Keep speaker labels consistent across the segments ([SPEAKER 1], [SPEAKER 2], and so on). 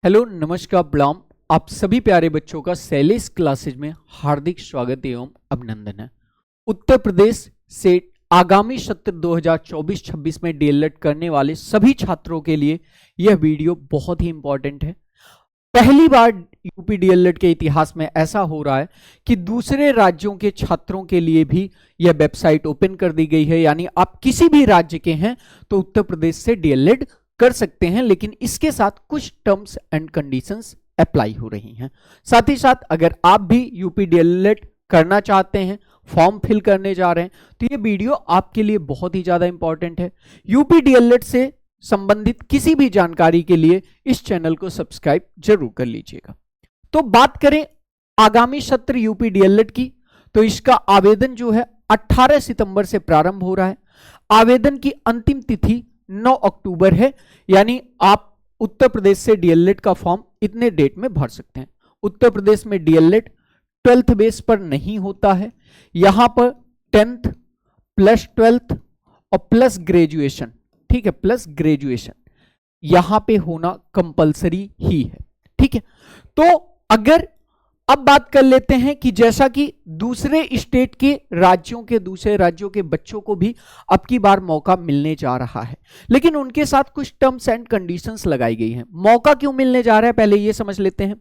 [SPEAKER 1] Hello नमस्कार ब्लाम। आप सभी प्यारे बच्चों का सैलिस क्लासेज में हार्दिक स्वागत एवं अभिनंदन है। उत्तर प्रदेश से आगामी सत्र 2024-26 में डीएलएड करने वाले सभी छात्रों के लिए यह वीडियो बहुत ही इंपॉर्टेंट है। पहली बार यूपी डीएलएड के इतिहास में ऐसा हो रहा है कि दूसरे राज्यों के छात्रों के लिए भी यह वेबसाइट ओपन कर दी गई है, यानी आप किसी भी राज्य के हैं तो उत्तर प्रदेश से डीएलएड कर सकते हैं, लेकिन इसके साथ कुछ टर्म्स एंड कंडीशंस अप्लाई हो रही हैं। साथ ही साथ अगर आप भी यूपी डीएलएड करना चाहते हैं, फॉर्म फिल करने जा रहे हैं, तो ये वीडियो आपके लिए बहुत ही ज्यादा इंपॉर्टेंट है। यूपी डीएलएड से संबंधित किसी भी जानकारी के लिए इस चैनल को सब्सक्राइब जरूर कर लीजिएगा। तो बात करें आगामी सत्र यूपी डीएलएड की, तो इसका आवेदन जो है 18 सितंबर से प्रारंभ हो रहा है। आवेदन की अंतिम तिथि 9 अक्टूबर है, यानी आप उत्तर प्रदेश से डीएलएड का फॉर्म इतने डेट में भर सकते हैं। उत्तर प्रदेश में डीएलएड 12th बेस पर नहीं होता है, यहां पर 10th प्लस 12th और प्लस ग्रेजुएशन, ठीक है, प्लस ग्रेजुएशन यहां पे होना कंपलसरी ही है, ठीक है। तो अगर अब बात कर लेते हैं कि जैसा कि दूसरे स्टेट के राज्यों के दूसरे राज्यों के बच्चों को भी अब की बार मौका मिलने जा रहा है, लेकिन उनके साथ कुछ टर्म्स एंड कंडीशंस लगाई गई हैं। मौका क्यों मिलने जा रहा है पहले ये समझ लेते हैं।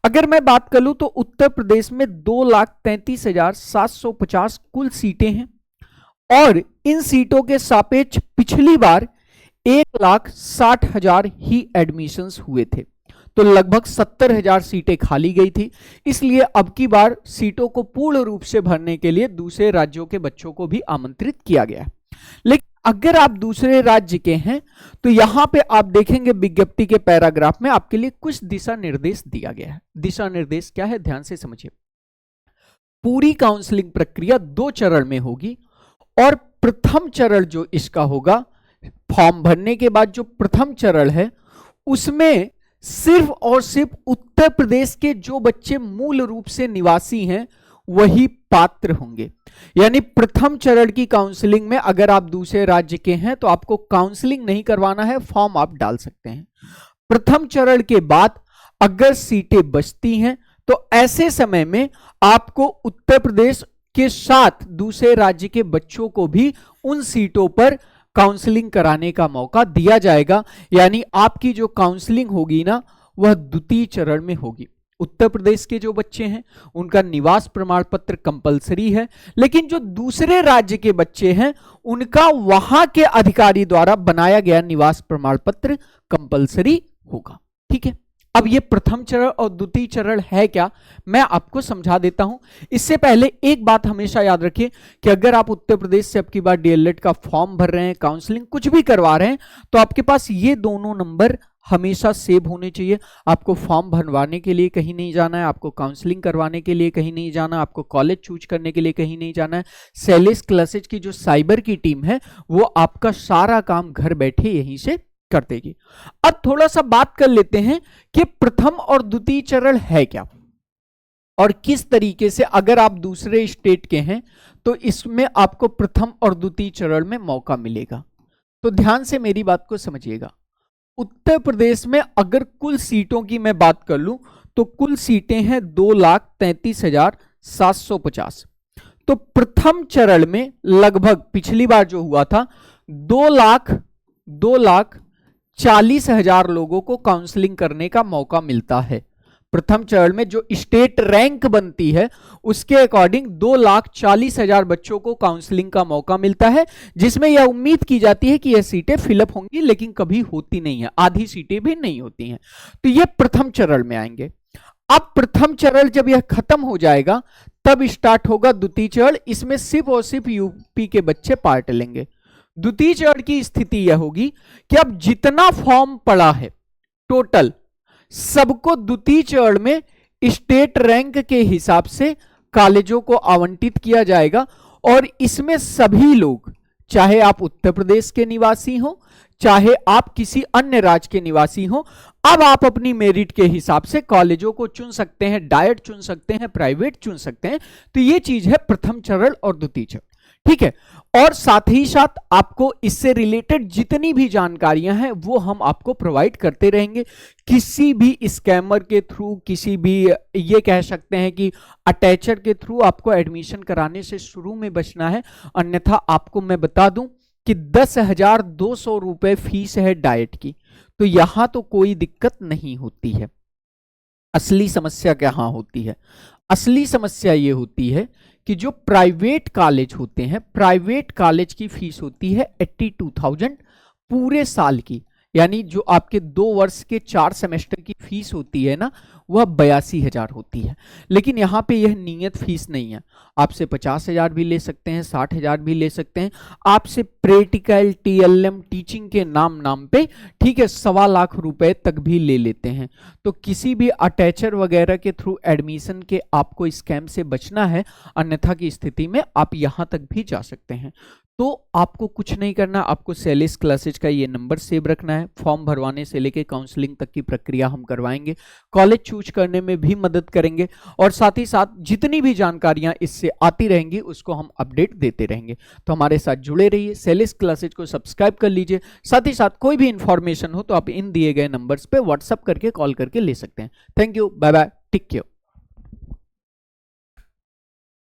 [SPEAKER 1] अगर मैं बात करूं तो उत्तर प्रदेश में 2,33,750 कुल सीटें हैं और इन सीटों के सापेक्ष पिछली बार 1,60,000 ही एडमिशंस हुए थे, तो लगभग 70,000 सीटें खाली गई थी। इसलिए अब की बार सीटों को पूर्ण रूप से भरने के लिए दूसरे राज्यों के बच्चों को भी आमंत्रित किया गया है। लेकिन अगर आप दूसरे राज्य के हैं तो यहां पे आप देखेंगे विज्ञप्ति के पैराग्राफ में आपके लिए कुछ दिशा निर्देश दिया गया है। दिशा निर्देश क्या है, ध्यान से समझिए। पूरी काउंसलिंग प्रक्रिया 2 चरण में होगी और प्रथम चरण जो इसका होगा, फॉर्म भरने के बाद जो प्रथम चरण है उसमें सिर्फ और सिर्फ उत्तर प्रदेश के जो बच्चे मूल रूप से निवासी हैं वही पात्र होंगे। यानी प्रथम चरण की काउंसलिंग में अगर आप दूसरे राज्य के हैं तो आपको काउंसलिंग नहीं करवाना है, फॉर्म आप डाल सकते हैं। प्रथम चरण के बाद अगर सीटें बचती हैं तो ऐसे समय में आपको उत्तर प्रदेश के साथ दूसरे राज्य के बच्चों को भी उन सीटों पर काउंसलिंग कराने का मौका दिया जाएगा। यानी आपकी जो काउंसलिंग होगी ना वह द्वितीय चरण में होगी। उत्तर प्रदेश के जो बच्चे हैं उनका निवास प्रमाण पत्र कंपलसरी है, लेकिन जो दूसरे राज्य के बच्चे हैं उनका वहां के अधिकारी द्वारा बनाया गया निवास प्रमाण पत्र कंपलसरी होगा, ठीक है। अब ये प्रथम चरण और द्वितीय चरण है क्या, मैं आपको समझा देता हूं। इससे पहले एक बात हमेशा याद रखिए कि अगर आप उत्तर प्रदेश से अब की बार डीएलएड का फॉर्म भर रहे हैं, काउंसलिंग कुछ भी करवा रहे हैं, तो आपके पास ये दोनों नंबर हमेशा सेव होने चाहिए। आपको फॉर्म भरवाने के लिए कहीं नहीं जाना है, आपको काउंसलिंग करवाने के लिए कहीं नहीं जाना, आपको कॉलेज चूज करने के लिए कहीं नहीं जाना है। सैलिस क्लासेज की जो साइबर की टीम है वो आपका सारा काम घर बैठे यहीं से कर देगी। अब थोड़ा सा बात कर लेते हैं कि प्रथम और द्वितीय चरण है क्या और किस तरीके से अगर आप दूसरे स्टेट के हैं तो इसमें आपको प्रथम और द्वितीय चरण में मौका मिलेगा। तो ध्यान से मेरी बात को समझिएगा। उत्तर प्रदेश में अगर कुल सीटों की मैं बात कर लूं तो कुल सीटें हैं 2,33,750। तो प्रथम चरण में लगभग पिछली बार जो हुआ था 2,40,000 लोगों को काउंसलिंग करने का मौका मिलता है। प्रथम चरण में जो स्टेट रैंक बनती है उसके अकॉर्डिंग 2,40,000 बच्चों को काउंसलिंग का मौका मिलता है, जिसमें यह उम्मीद की जाती है कि यह सीटें फिलअप होंगी, लेकिन कभी होती नहीं है, आधी सीटें भी नहीं होती हैं। तो यह प्रथम चरण में आएंगे। अब प्रथम चरण जब यह खत्म हो जाएगा तब स्टार्ट होगा द्वितीय चरण। इसमें सिर्फ और सिर्फ यूपी के बच्चे पार्ट लेंगे। द्वितीय चरण की स्थिति यह होगी कि अब जितना फॉर्म पड़ा है टोटल सबको द्वितीय चरण में स्टेट रैंक के हिसाब से कॉलेजों को आवंटित किया जाएगा और इसमें सभी लोग, चाहे आप उत्तर प्रदेश के निवासी हो चाहे आप किसी अन्य राज्य के निवासी हो, अब आप अपनी मेरिट के हिसाब से कॉलेजों को चुन सकते हैं, डायट चुन सकते हैं, प्राइवेट चुन सकते हैं। तो ये चीज है प्रथम चरण और द्वितीय चरण, ठीक है। और साथ ही साथ आपको इससे रिलेटेड जितनी भी जानकारियां हैं वो हम आपको प्रोवाइड करते रहेंगे। किसी भी स्कैमर के थ्रू, किसी भी ये कह सकते हैं कि अटैचर के थ्रू आपको एडमिशन कराने से शुरू में बचना है। अन्यथा आपको मैं बता दूं कि 10,200 रुपए फीस है डाइट की, तो यहां तो कोई दिक्कत नहीं होती है। असली समस्या कहां होती है? असली समस्या ये होती है कि जो प्राइवेट कॉलेज होते हैं, प्राइवेट कॉलेज की फीस होती है 82,000 पूरे साल की, यानी जो आपके 2 वर्ष के 4 सेमेस्टर की फीस होती है ना, वह 82,000 होती है। लेकिन यहाँ पे यह नियत फीस नहीं है। आपसे 50,000 भी ले सकते हैं, 60,000 भी ले सकते हैं, आपसे प्रैक्टिकल TLM टीचिंग के नाम पे, ठीक है, 1.25 लाख रुपए तक भी ले लेते हैं। तो किसी भी अटैचर वगैरह के थ्रू एडमिशन के आपको स्कैम से बचना है, अन्यथा की स्थिति में आप यहाँ तक भी जा सकते हैं। तो आपको कुछ नहीं करना, आपको सेलिस क्लासेज का ये नंबर सेव रखना है। फॉर्म भरवाने से लेके काउंसलिंग तक की प्रक्रिया हम करवाएंगे, कॉलेज चूज करने में भी मदद करेंगे, और साथ ही साथ जितनी भी जानकारियां इससे आती रहेंगी उसको हम अपडेट देते रहेंगे। तो हमारे साथ जुड़े रहिए, सेलिस क्लासेज को सब्सक्राइब कर लीजिए। साथ ही साथ कोई भी इंफॉर्मेशन हो तो आप इन दिए गए नंबर्स पे व्हाट्सअप करके, कॉल करके ले सकते हैं। Thank you, bye bye, take care.